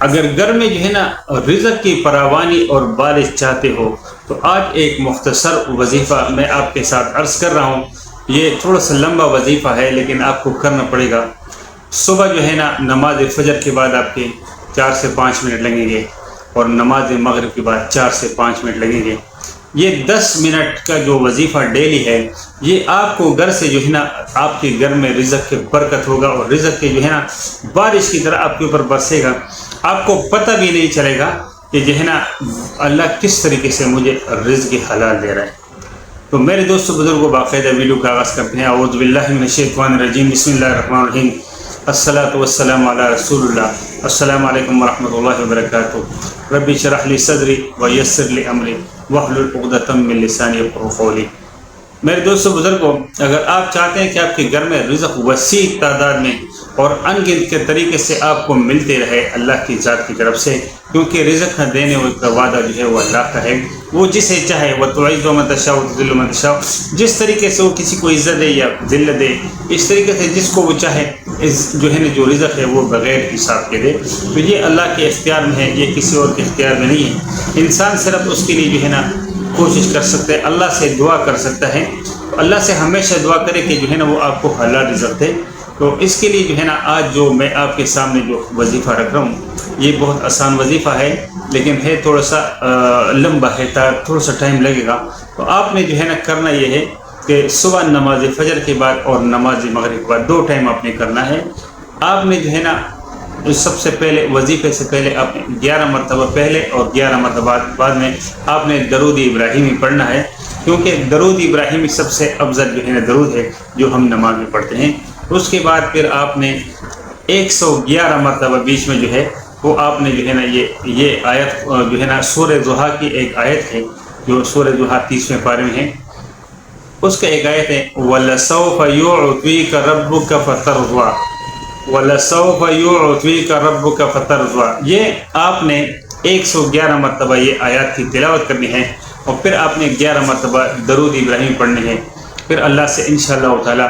اگر گھر میں جو ہے نا رزق کی فراوانی اور بارش چاہتے ہو تو آج ایک مختصر وظیفہ میں آپ کے ساتھ عرض کر رہا ہوں. یہ تھوڑا سا لمبا وظیفہ ہے لیکن آپ کو کرنا پڑے گا. صبح جو ہے نا نماز فجر کے بعد آپ کے 4 سے 5 منٹ لگیں گے اور نماز مغرب کے بعد 4 سے 5 منٹ لگیں گے. یہ 10 منٹ کا جو وظیفہ ڈیلی ہے یہ آپ کو گھر سے جو ہے نا آپ کے گھر میں رزق کی برکت ہوگا اور رزق کے جو ہے نا بارش کی طرح آپ کے اوپر برسے گا. آپ کو پتہ بھی نہیں چلے گا کہ جو ہے نا اللہ کس طریقے سے مجھے رزق حلال دے رہا ہے. تو میرے دوستوں بزرگوں باقاعدہ ویڈیو کا آغاز کرتے ہیں. اعوذ باللہ من الشیطان الرجیم، بسم اللہ الرحمن الرحیم، الصلاۃ والسلام علی رسول اللہ. السلام علیکم ورحمۃ اللہ وبرکاتہ. رب اشرح لی صدری ویسر لی امری واحلل عقدۃ من لسانی یفقہوا قولی. میرے دوستوں بزرگوں، اگر آپ چاہتے ہیں کہ آپ کے گھر میں رزق وسیع تعداد میں اور ان گنت کے طریقے سے آپ کو ملتے رہے اللہ کی ذات کی طرف سے، کیونکہ رزق دینے کا وعدہ جو ہے وہ اللہ کا ہے. وہ جسے چاہے وہ تعز من تشاء وتذل من تشاء، جس طریقے سے وہ کسی کو عزت دے یا ذلت دے، اس طریقے سے جس کو وہ چاہے جو ہے نا جو رزق ہے وہ بغیر حساب کے دے. تو یہ اللہ کے اختیار میں ہے، یہ کسی اور کے اختیار میں نہیں ہے. انسان صرف اس کے لیے جو ہے نا کوشش کر سکتا ہے، اللہ سے دعا کر سکتا ہے. اللہ سے ہمیشہ دعا کرے کہ جو ہے نا وہ آپ کو حلال رزق دے. تو اس کے لیے جو ہے نا آج جو میں آپ کے سامنے جو وظیفہ رکھ رہا ہوں یہ بہت آسان وظیفہ ہے لیکن ہے تھوڑا سا لمبا ہے، تھوڑا سا ٹائم لگے گا. تو آپ نے جو ہے نا کرنا یہ ہے کہ صبح نماز فجر کے بعد اور نماز مغرب کے بعد 2 ٹائم آپ نے کرنا ہے. آپ نے جو ہے نا سب سے پہلے وظیفے سے پہلے آپ نے 11 مرتبہ پہلے اور 11 مرتبہ بعد میں آپ نے درود ابراہیمی پڑھنا ہے، کیونکہ درود ابراہیمی سب سے افضل جو ہے نا درود ہے جو ہم نماز میں پڑھتے ہیں. اس کے بعد پھر آپ نے 111 مرتبہ بیچ میں جو ہے وہ آپ نے جو ہے نا یہ آیت جو ہے نا سورہ ضحیٰ کی ایک آیت ہے جو سورہ ضحیٰ 30ویں پارے میں ہے. اس کا ایک آیت ہے وَلَسَوْفَ يُعْطِيكَ رَبُّكَ فَتَرْضَىٰ وَلَسَوْفَ يُعْطِيكَ رَبُّكَ فَتَرْضَىٰ. یہ آپ نے 111 مرتبہ یہ آیات کی تلاوت کرنی ہے اور پھر آپ نے 11 مرتبہ درود ابراہیم پڑھنے ہیں. پھر اللہ سے انشاءاللہ تعالی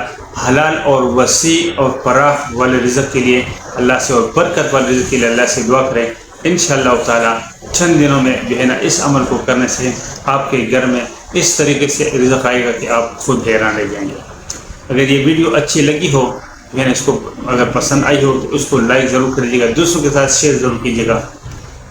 حلال اور وسیع اور فراخ والے رزق کے لیے اللہ سے اور برکت والے رزق کے لیے اللہ سے دعا کریں. انشاءاللہ تعالی چند دنوں میں جو ہے نا اس عمل کو کرنے سے آپ کے گھر میں اس طریقے سے رزق آئے گا کہ آپ خود حیران رہ جائیں گے. اگر یہ ویڈیو اچھی لگی ہو جو ہے نا اس کو اگر پسند آئی ہو تو اس کو لائک ضرور کر دیجیے گا، دوستوں کے ساتھ شیئر ضرور کیجیے گا.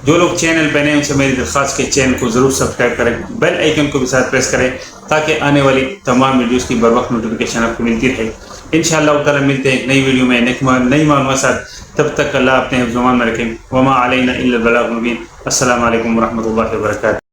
جو لوگ چینل پہ نئے ہیں ان سے میری درخواست کے چینل کو ضرور سبسکرائب کریں، بیل آئیکن کو بھی ساتھ پریس کریں تاکہ آنے والی تمام ویڈیوز کی بر وقت نوٹیفیکیشن آپ کو ملتی رہے. انشاءاللہ تعالی ملتے ہیں ایک نئی ویڈیو میں نئی معلومات ساتھ. تب تک اللہ اپنے حفظ و امان میں رکھیں. وما علینا الا البلاغ المبین. السلام علیکم ورحمۃ اللہ وبرکاتہ.